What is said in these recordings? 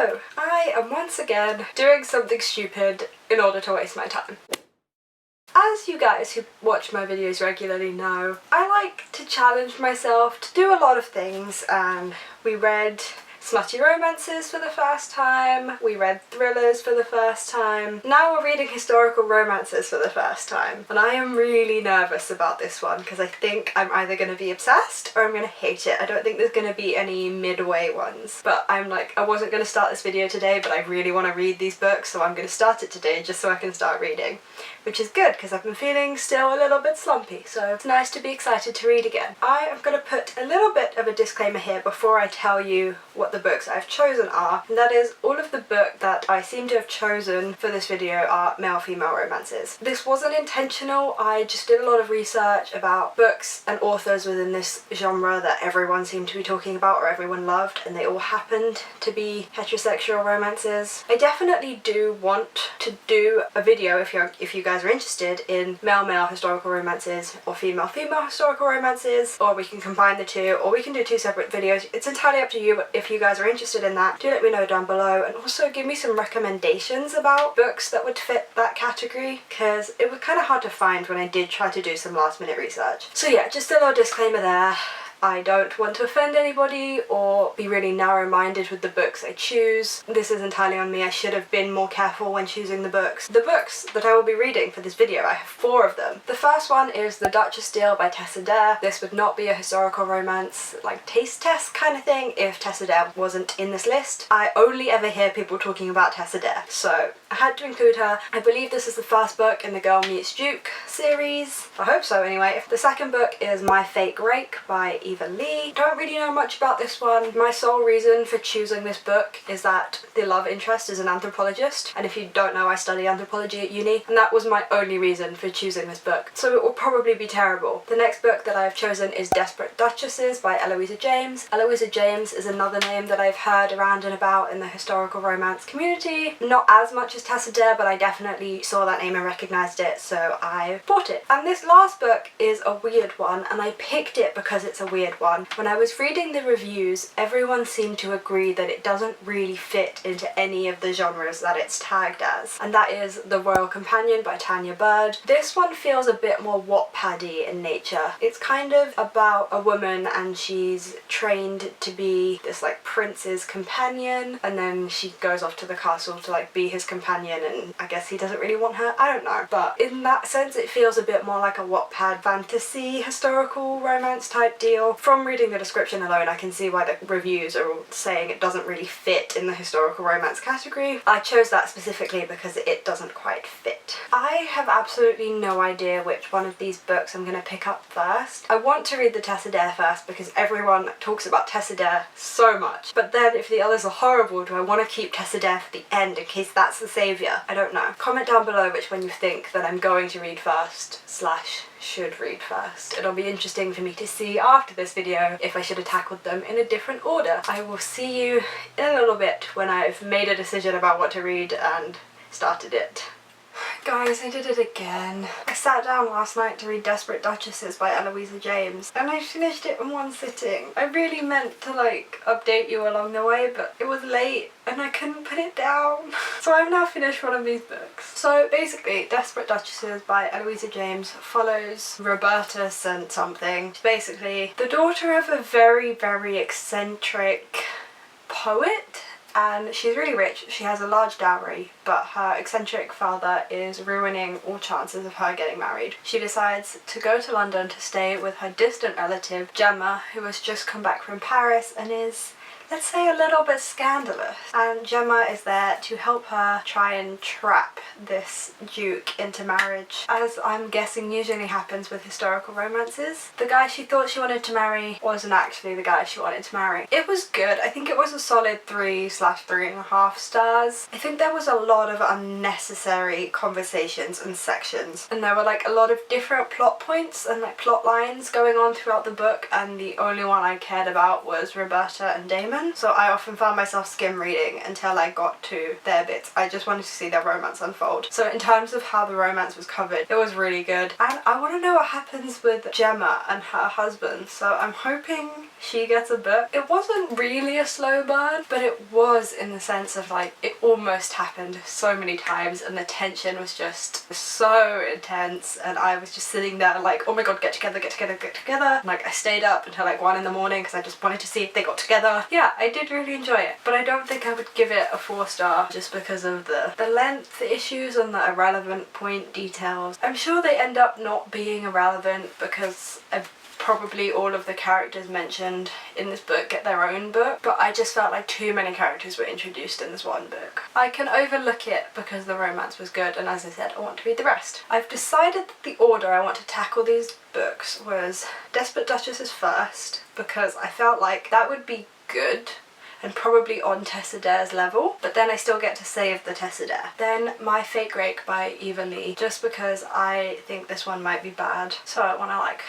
Hello! I am once again doing something stupid in order to waste my time. As you guys who watch my videos regularly know, I like to challenge myself to do a lot of things, and we read smutty romances for the first time, we read thrillers for the first time, now we're reading historical romances for the first time. And I am really nervous about this one because I think I'm either going to be obsessed or I'm going to hate it. I don't think there's going to be any midway ones. But I'm like, I wasn't going to start this video today, but I really want to read these books, so I'm going to start it today just so I can start reading. Which is good because I've been feeling still a little bit slumpy, so it's nice to be excited to read again. I am going to put a little bit of a disclaimer here before I tell you what the books I've chosen are, and that is all of the book that I seem to have chosen for this video are male-female romances. This wasn't intentional, I just did a lot of research about books and authors within this genre that everyone seemed to be talking about or everyone loved, and they all happened to be heterosexual romances. I definitely do want to do a video if you guys are interested in male-male historical romances or female-female historical romances, or we can combine the two, or we can do two separate videos. It's entirely up to you, but if you guys are interested in that, do let me know down below, and also give me some recommendations about books that would fit that category, because it was kind of hard to find when I did try to do some last-minute research. So yeah, just a little disclaimer there. I don't want to offend anybody or be really narrow-minded with the books I choose. This is entirely on me. I should have been more careful when choosing the books. The books that I will be reading for this video, I have 4 of them. The first one is The Duchess deal by Tessa. This would not be a historical romance, like taste test kind of thing, if Tessa wasn't in this list. I only ever hear people talking about Tessa, so I had to include her. I believe this is the first book in the Girl Meets Duke series. I hope so anyway. The second book is Fake Grape by Eva Lee. Don't really know much about this one. My sole reason for choosing this book is that the love interest is an anthropologist, and if you don't know, I study anthropology at uni, and that was my only reason for choosing this book, so it will probably be terrible. The next book that I have chosen is Desperate Duchesses by Eloisa James. Eloisa James is another name that I've heard around and about in the historical romance community. Not as much as Tessa, but I definitely saw that name and recognised it, so I bought it. And this last book is a weird one, and I picked it because it's a weird one. When I was reading the reviews, everyone seemed to agree that it doesn't really fit into any of the genres that it's tagged as, and that is The Royal Companion by Tanya. This one feels a bit more Wattpad-y in nature. It's kind of about a woman, and she's trained to be this like prince's companion, and then she goes off to the castle to like be his companion, and I guess he doesn't really want her, I don't know. But in that sense it feels a bit more like a Wattpad fantasy historical romance type deal. From reading the description alone I can see why the reviews are all saying it doesn't really fit in the historical romance category. I chose that specifically because it doesn't quite fit. I have absolutely no idea which one of these books I'm going to pick up first. I want to read the Tessa first because everyone talks about Tessa so much, but then if the others are horrible, do I want to keep Tessa for the end in case that's the saviour? I don't know. Comment down below which one you think that I'm going to read first / should read first. It'll be interesting for me to see after this video if I should have tackled them in a different order. I will see you in a little bit when I've made a decision about what to read and started it. Guys, I did it again. I sat down last night to read Desperate Duchesses by Eloisa James, and I finished it in one sitting. I really meant to like update you along the way, but it was late and I couldn't put it down. So I've now finished one of these books. So basically, Desperate Duchesses by Eloisa James follows Roberta something. She's basically the daughter of a very, very eccentric poet, and she's really rich. She has a large dowry, but her eccentric father is ruining all chances of her getting married. She decides to go to London to stay with her distant relative Gemma, who has just come back from Paris and is, let's say, a little bit scandalous. And Gemma is there to help her try and trap this duke into marriage, as I'm guessing usually happens with historical romances. The guy she thought she wanted to marry wasn't actually the guy she wanted to marry. It was good. I think it was a solid 3/3.5 stars. I think there was a lot of unnecessary conversations and sections, and there were like a lot of different plot points and like plot lines going on throughout the book, and the only one I cared about was Roberta and Damon. So I often found myself skim reading until I got to their bits. I just wanted to see their romance unfold. So in terms of how the romance was covered, it was really good. And I want to know what happens with Gemma and her husband, so I'm hoping she gets a book. It wasn't really a slow burn, but it was in the sense of like it almost happened so many times and the tension was just so intense and I was just sitting there like, oh my god, get together, get together, get together. And, like I stayed up until like 1 in the morning because I just wanted to see if they got together. Yeah, I did really enjoy it, but I don't think I would give it a 4-star just because of the length issues and the irrelevant point details. I'm sure they end up not being irrelevant because probably all of the characters mentioned in this book get their own book, but I just felt like too many characters were introduced in this one book. I can overlook it because the romance was good, and as I said, I want to read the rest. I've decided that the order I want to tackle these books was Desperate Duchesses first, because I felt like that would be good and probably on Tessa Dare's level, but then I still get to save the Tessa Dare. Then My Fake Grape by Eva Lee, just because I think this one might be bad, so I want to like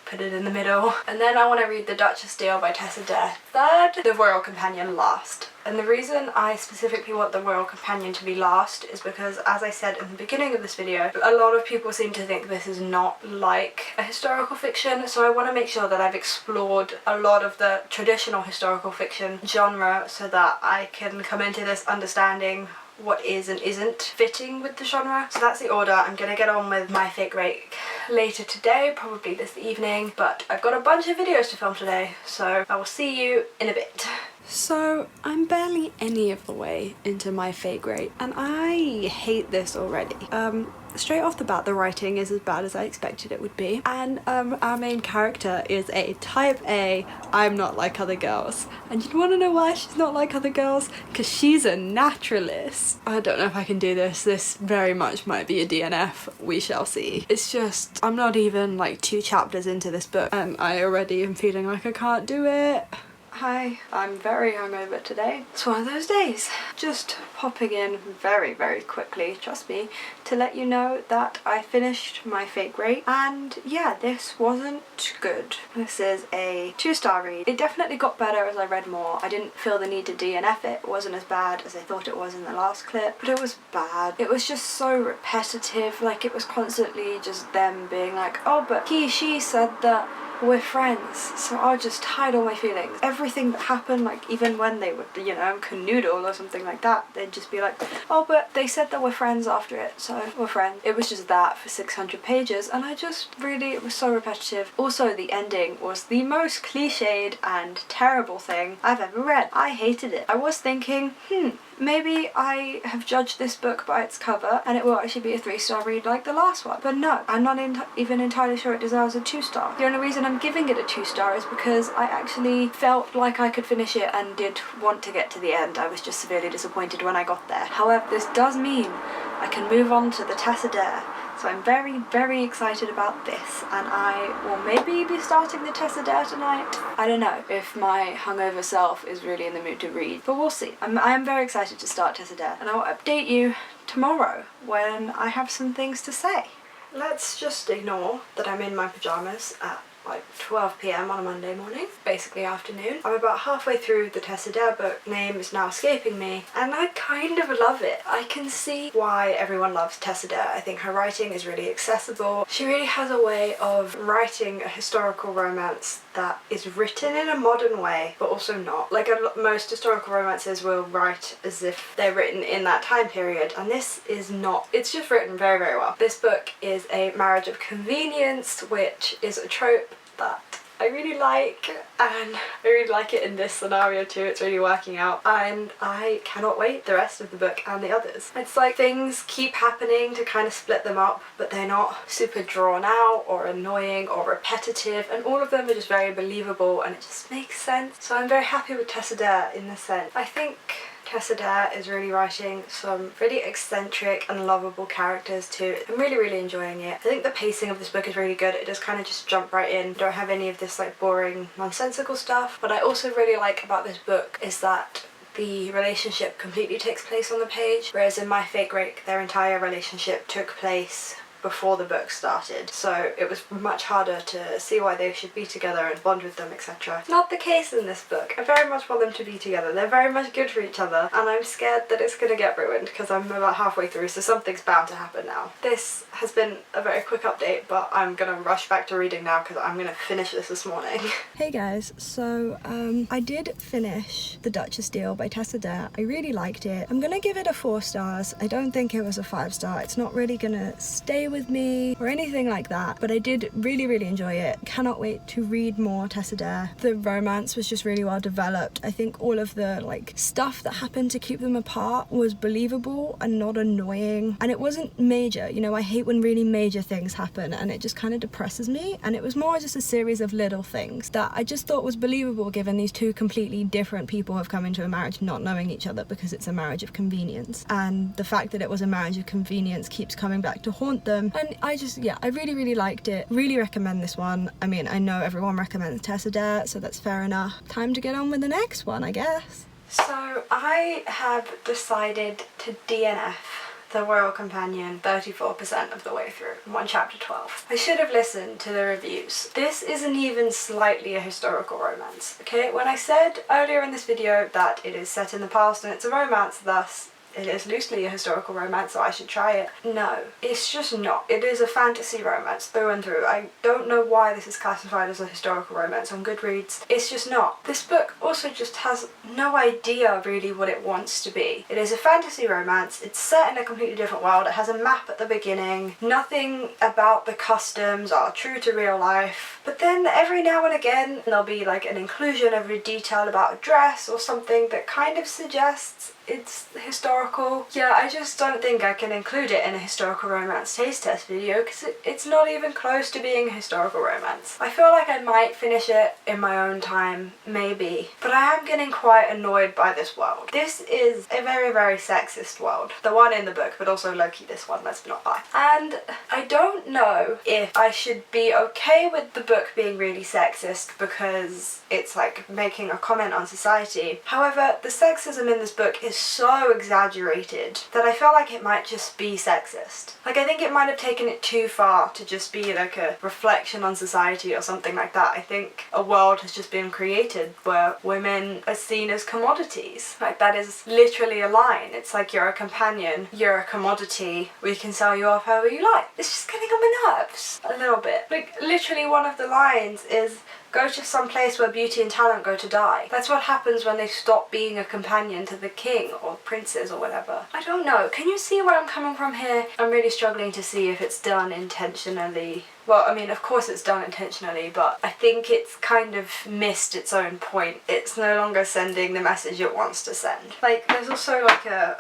put it in the middle. And then I want to read The Duchess Deal by Tessa Dare third, The Royal Companion last. And the reason I specifically want The Royal Companion to be last is because, as I said in the beginning of this video, a lot of people seem to think this is not like a historical fiction, so I want to make sure that I've explored a lot of the traditional historical fiction genre so that I can come into this understanding what is and isn't fitting with the genre. So that's the order. I'm gonna get on with My Fake Grape later today, probably this evening, but I've got a bunch of videos to film today, so I will see you in a bit. So I'm barely any of the way into My Fake Grape and I hate this already. Straight off the bat, the writing is as bad as I expected it would be, and our main character is a type A, I'm not like other girls. And you want to know why she's not like other girls? Because she's a naturalist. I don't know if I can do this. This very much might be a DNF. We shall see. It's just, I'm not even like 2 chapters into this book and I already am feeling like I can't do it. Hi, I'm very hungover today. It's one of those days. Just popping in very, very quickly, trust me, to let you know that I finished My Fake Grape, and yeah, this wasn't good. This is a 2-star read. It definitely got better as I read more. I didn't feel the need to DNF it. It wasn't as bad as I thought it was in the last clip, but it was bad. It was just so repetitive, like it was constantly just them being like, oh, but he, she said that we're friends, so I'll just hide all my feelings. Everything that happened, like even when they would, you know, canoodle or something like that, they'd just be like, oh, but they said that we're friends after it, so we're friends. It was just that for 600 pages, and I just really, it was so repetitive. Also, the ending was the most cliched and terrible thing I've ever read. I hated it. I was thinking, maybe I have judged this book by its cover and it will actually be a 3-star read like the last one. But no, I'm not even entirely sure it deserves a 2-star. The only reason I'm giving it a 2-star is because I actually felt like I could finish it and did want to get to the end. I was just severely disappointed when I got there. However, this does mean I can move on to the Tessa Dare. So I'm very, very excited about this, and I will maybe be starting the Tessa Dare tonight. I don't know if my hungover self is really in the mood to read, but we'll see. I am very excited to start Tessa Dare, and I will update you tomorrow when I have some things to say. Let's just ignore that I'm in my pyjamas at like 12 PM on a Monday morning, basically afternoon. I'm about halfway through the Tessa Dare book, name is now escaping me, and I kind of love it. I can see why everyone loves Tessa Dare. I think her writing is really accessible. She really has a way of writing a historical romance that is written in a modern way, but also not. Like most historical romances will write as if they're written in that time period, and this is not. It's just written very, very well. This book is a marriage of convenience, which is a trope that I really like, and I really like it in this scenario too. It's really working out, and I cannot wait the rest of the book and the others. It's like things keep happening to kind of split them up, but they're not super drawn out or annoying or repetitive, and all of them are just very believable and it just makes sense. So I'm very happy with Tessa Dare in this sense. I think Tessa Dare is really writing some really eccentric and lovable characters too. I'm really, really enjoying it. I think the pacing of this book is really good. It does kind of just jump right in. Don't have any of this like boring nonsensical stuff. What I also really like about this book is that the relationship completely takes place on the page, whereas in My Fake Rake their entire relationship took place before the book started, so it was much harder to see why they should be together and bond with them, etc. Not the case in this book. I very much want them to be together. They're very much good for each other, and I'm scared that it's gonna get ruined because I'm about halfway through, so something's bound to happen now. This has been a very quick update, but I'm gonna rush back to reading now because I'm gonna finish this morning. Hey guys, so I did finish The Duchess deal by Tessa. I really liked it. I'm gonna give it a 4 stars. I don't think it was a 5-star. It's not really gonna stay with me or anything like that, but I did really enjoy it. Cannot wait to read more Tessa. The romance was just really well developed. I think all of the like stuff that happened to keep them apart was believable and not annoying, and it wasn't major. You know, I hate when really major things happen and it just kind of depresses me, and it was more just a series of little things that I just thought was believable given these two completely different people have come into a marriage not knowing each other because it's a marriage of convenience, and the fact that it was a marriage of convenience keeps coming back to haunt them. And I really liked it. Really recommend this one. I mean, I know everyone recommends Tessa, so that's fair enough. Time to get on with the next one, I guess. So I have decided to DNF The Royal Companion 34% of the way through. I'm on chapter 12. I should have listened to the reviews. This isn't even slightly a historical romance, okay? When I said earlier in this video that it is set in the past and it's a romance, thus it is loosely a historical romance, so I should try it. No, it's just not. It is a fantasy romance through and through. I don't know why this is classified as a historical romance on Goodreads. It's just not. This book also just has no idea really what it wants to be. It is a fantasy romance. It's set in a completely different world. It has a map at the beginning. Nothing about the customs are true to real life. But then every now and again there'll be like an inclusion of a detail about a dress or something that kind of suggests it's historical. Yeah, I just don't think I can include it in a historical romance taste test video because it's not even close to being a historical romance. I feel like I might finish it in my own time, maybe, but I am getting quite annoyed by this world. This is a very sexist world. The one in the book, but also low-key this one, let's not lie. And I don't know if I should be okay with the book being really sexist because it's like making a comment on society. However, the sexism in this book is so exaggerated that I feel like it might just be sexist. Like, I think it might have taken it too far to just be like a reflection on society or something like that. I think a world has just been created where women are seen as commodities. Like, that is literally a line. It's like, you're a companion, you're a commodity, we can sell you off however you like. It's just getting on my nerves a little bit. Like, literally one of the lines is, go to some place where beauty and talent go to die. That's what happens when they stop being a companion to the king or princes or whatever. I don't know. Can you see where I'm coming from here? I'm really struggling to see if it's done intentionally. Well, I mean, of course it's done intentionally, but I think it's kind of missed its own point. It's no longer sending the message it wants to send. Like, there's also like a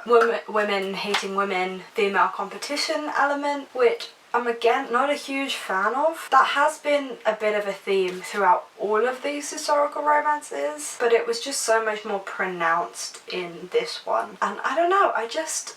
women hating women female competition element, which I'm again not a huge fan of. That has been a bit of a theme throughout all of these historical romances, but it was just so much more pronounced in this one. And I don't know,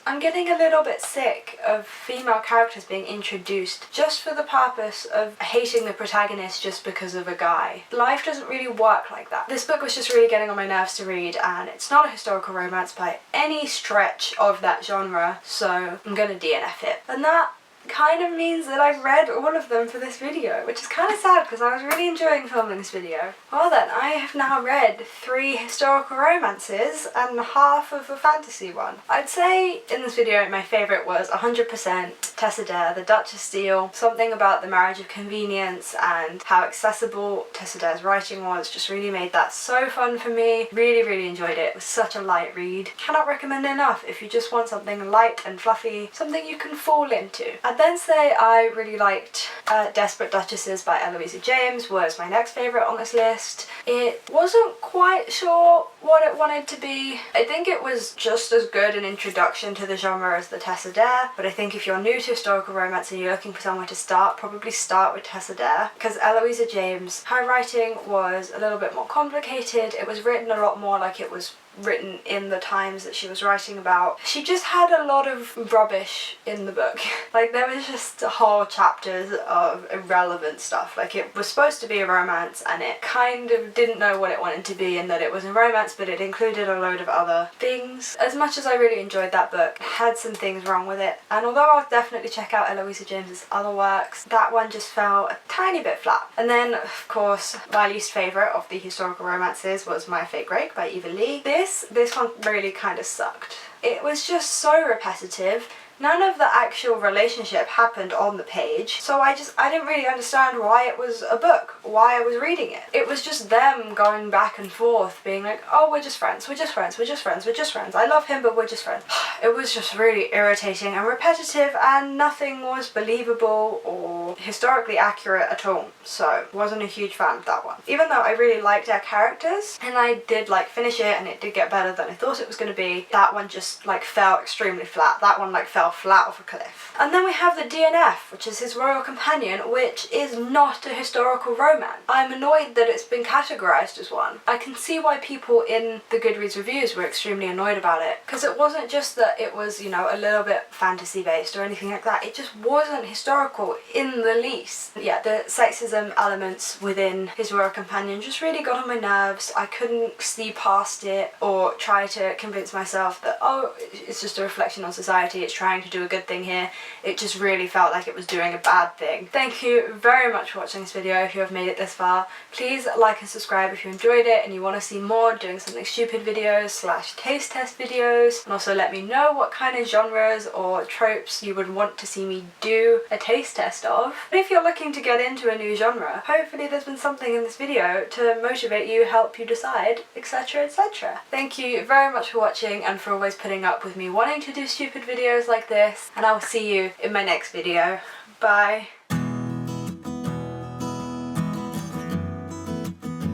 I'm getting a little bit sick of female characters being introduced just for the purpose of hating the protagonist just because of a guy. Life doesn't really work like that. This book was just really getting on my nerves to read, and it's not a historical romance by any stretch of that genre, so I'm gonna DNF it. And that kind of means that I've read all of them for this video, which is kind of sad because I was really enjoying filming this video. Well then, I have now read 3 historical romances and half of a fantasy one. I'd say in this video my favourite was 100% Tessa, the Duchess deal. Something about the marriage of convenience and how accessible Tessa's writing was just really made that so fun for me. Really enjoyed it. It was such a light read. Cannot recommend it enough if you just want something light and fluffy, something you can fall into. I'd then say I really liked Desperate Duchesses by Eloisa James was my next favourite on this list. It wasn't quite sure what it wanted to be. I think it was just as good an introduction to the genre as the Tessa, but I think if you're new to historical romance and you're looking for somewhere to start, probably start with Tessa, because Eloisa James, her writing was a little bit more complicated. It was written a lot more like it was written in the times that she was writing about. She just had a lot of rubbish in the book. Like, there was just whole chapters of irrelevant stuff. Like, it was supposed to be a romance and it kind of didn't know what it wanted to be, and that it was a romance but it included a load of other things. As much as I really enjoyed that book, it had some things wrong with it, and although I'll definitely check out Eloisa James's other works, that one just fell a tiny bit flat. And then, of course, my least favourite of the historical romances was My Fake Grape by Eva Lee. This one really kind of sucked. It was just so repetitive. None of the actual relationship happened on the page, so I didn't really understand why it was a book, why I was reading it. It was just them going back and forth, being like, oh, we're just friends, we're just friends, we're just friends, we're just friends. I love him, but we're just friends. It was just really irritating and repetitive, and nothing was believable or historically accurate at all, so wasn't a huge fan of that one. Even though I really liked their characters, and I did like finish it, and it did get better than I thought it was going to be, that one just like fell extremely flat. That one like fell flat off a cliff. And then we have the DNF, which is his royal companion, which is not a historical romance. I'm annoyed that it's been categorised as one. I can see why people in the Goodreads reviews were extremely annoyed about it, because it wasn't just that it was, you know, a little bit fantasy based or anything like that, it just wasn't historical in the least. Yeah, the sexism elements within his royal companion just really got on my nerves. I couldn't see past it or try to convince myself that, oh, it's just a reflection on society, it's trying to do a good thing here. It just really felt like it was doing a bad thing. Thank you very much for watching this video. If you have made it this far, please like and subscribe if you enjoyed it and you want to see more doing something stupid videos / taste test videos, and also let me know what kind of genres or tropes you would want to see me do a taste test of. But if you're looking to get into a new genre, hopefully there's been something in this video to motivate you, help you decide, etc, etc. Thank you very much for watching and for always putting up with me wanting to do stupid videos like this, and I will see you in my next video. Bye.